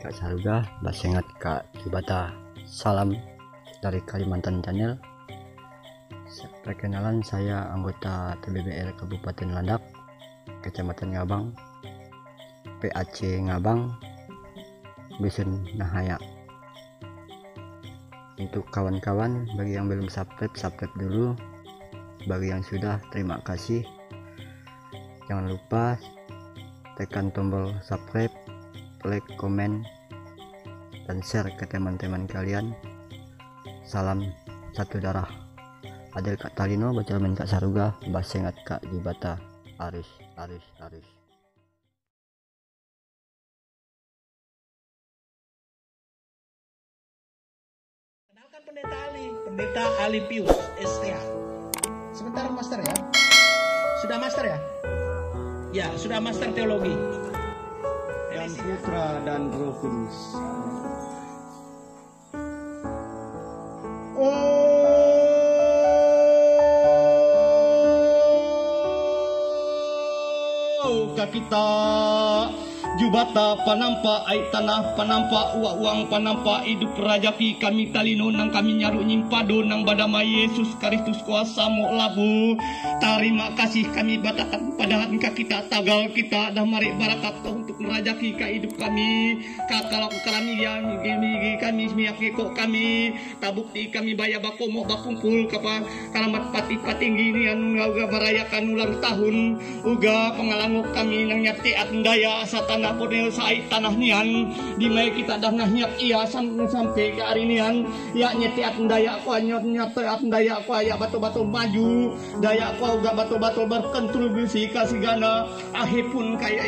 Kak Saruga, basengat Kak Jubata. Salam dari Kalimantan Channel. Perkenalan, saya anggota TBBR Kabupaten Landak, Kecamatan Ngabang, PAC Ngabang, Dusun Nahaya. Untuk kawan-kawan, bagi yang belum subscribe dulu. Bagi yang sudah, terima kasih. Jangan lupa tekan tombol subscribe, like, komen, dan share ke teman-teman kalian. Salam satu darah. Adel Kak Talino, Bacalmen Kak Saruga, Basengat Kak Jubata, Aris. Kenalkan Pendeta Ali Pius STA. Sebentar master ya. Sudah master ya? Ya, sudah master teologi. Dan Putra dan Roh Kudus. Oh, kita Jubata panampa ai tanah panampa uang panampa hidup rajaki kami talino nang kami nyaru nyimpado nang badama Yesus Kristus kuasa mo labu. Terima kasih kami batakan padahan ka kita tagal kita dah mari barakat untuk merajaki ka hidup kami kalau kami yang kami miyaki kok kami tabukti kami baya bakomo bakumpul kapa kalamat pati patinggi nian uga merayakan ulang tahun uga pengalangok kami nang nyati daya satana podel sai tanah nian di mai kita dah nahyak iya sampai ke hari nian ya nyeti daya ku nyati daya ku ya batu-batu maju daya ku uga batu-batu berkontribusi kasih gana ahipun kaya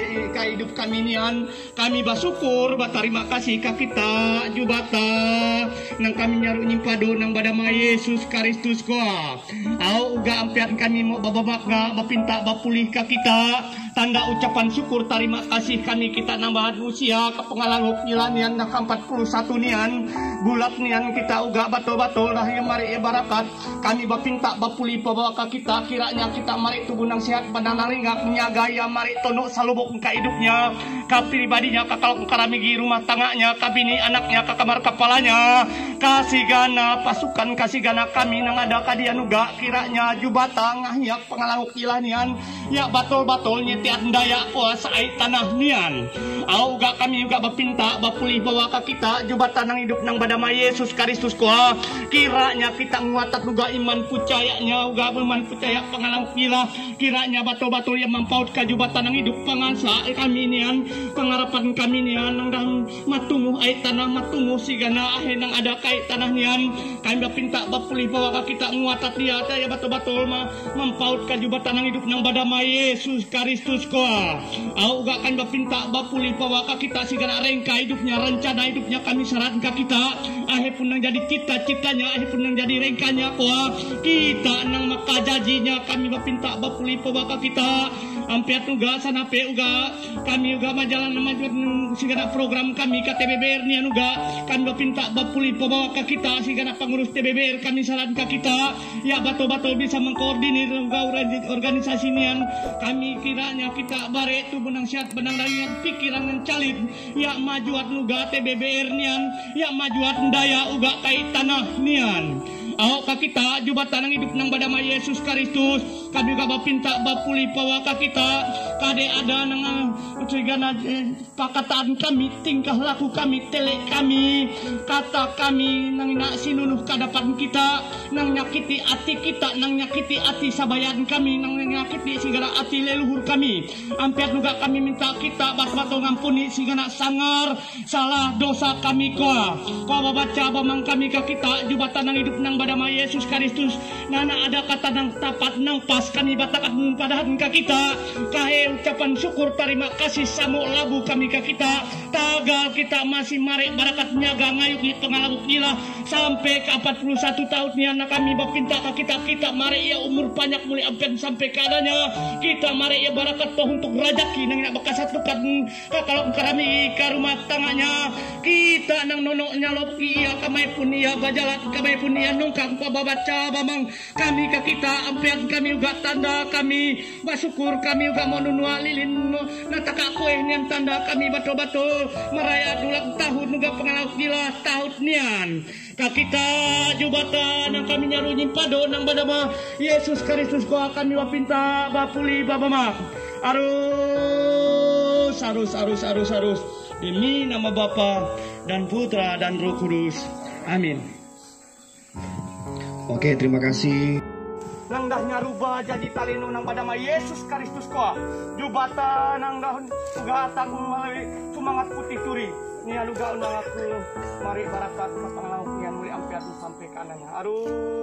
hidup kami nian kami bersyukur berterima kasih ka kita Jubata nang kami nyaru nyimpado nang badama Yesus Kristus gua au uga ampian kami mau bababakna bapinta bapulih ka kita tanda ucapan syukur terima kasih kami kita nambahan usia ke pengalanguk nilanian nak 41 nian bulat nian kita uga batul-batul lah yang mari barakat kami bapinta bapuli pabawaka kita kiranya kita mari tubuh nang sehat badan ringgak nyagaya mari tono salubuk ka hidupnya ka pribadinya ka kalau karamigi rumah tangganya ka bini anaknya ka kamar kepalanya kasih gana pasukan kasih gana kami nang ada kadian uga kiranya Jubata ngahyak pengalanguk nilanian ya batul-batul nyetiat daya kuasa tanah nian auga kami juga bapinta bapulih bawa ka kita Jubata nang hidup nang badama Yesus Kristus kuah kiranya kita nguatat juga iman percayanya uga iman percaya pengalang pila kiranya batul-batul yang mampaut ka Jubata nang hidup pangansa kami nian pengarapan kami nian nang matumuh ai tanah matumuh sigana ahe nang ada kai tanah nian kami bapinta bapulih bawa ka kita nguatat dia ya batul-batul mampaut ka Jubata nang hidup nang badama Yesus Kristus kuah auga kami bapinta bapulih pawaka kita sigana rengka hidupnya rencana hidupnya kami saran ka kita ahe pun nang jadi cita-citanya ahe pun nang jadi rengkanya kuah kita nang maka jajinya kami bapinta bapulih pawaka kita ampiat uga sanape uga kami uga majalan majuan sigana program kami ka TBBR nian uga kami bapinta bapulih pawaka kita sigana pengurus TBBR kami saran ka kita ya batul-batul bisa mengkoordinir uga organisasi nian kami kiranya kita bare tubuh nang sehat benang dengan pikiran yang calit ya majuat nuga TBBR nian ya majuat daya uga kai tanah nian au ka kita Jubata nang hidup nang badama Yesus Kristus kami juga bapinta bapuli pawaka kita kade ada nang segana pakataan kami tingkah laku kami tele kami kata kami nang ina sinunuh kadapan kita nang nyakiti ati kita nang nyakiti ati sabayan kami nang nyakiti segala ati leluhur kami ampiat juga kami minta kita bat-bato ngampuni sigana sangar salah dosa kami koa baca bamang kami ka kita Jubata nang hidup nang badama Yesus Kristus nana ada kata nang tapat nang pas kami batakan padahan ka kita kahe ucapan syukur terima kasih samu labu kami ka kita tagal kita masih mari barakat nyaga ngayuk di pengalabuk nila sampai ke 41 tahun ni anak kami bapinta ka kita mari ya umur banyak mulai ampian sampai keadanya kita mari ya barakat toh untuk rajaki nang nak bakasatukan kalau kami ke rumah tangganya kita nang nono nyalop iya kamay pun iya bajalat kamay pun iya nungkang pababaca bamang kami ka kita ampian kami uga tanda kami bersyukur kami uga monunwa lilin natak kak kue nian tanda kami batul-batul meraya ulang tahun nuga pengalau gila tahun nian. Kak kita jubatan yang kami nyaru nyimpado nang badama Yesus Kristus ko akan pinta bapuli babama. Arus. Demi nama Bapa dan Putra dan Roh Kudus. Amin. Oke, terima kasih. Nang dah nyaruba jadi talino nang badama Yesus Kristus ko. Jubatan nang dah sugata kumali sumangat putih turi. Nia luga unang aku mari barakat kapanglauk nian muli ampiat sampai kanannya. Aduh.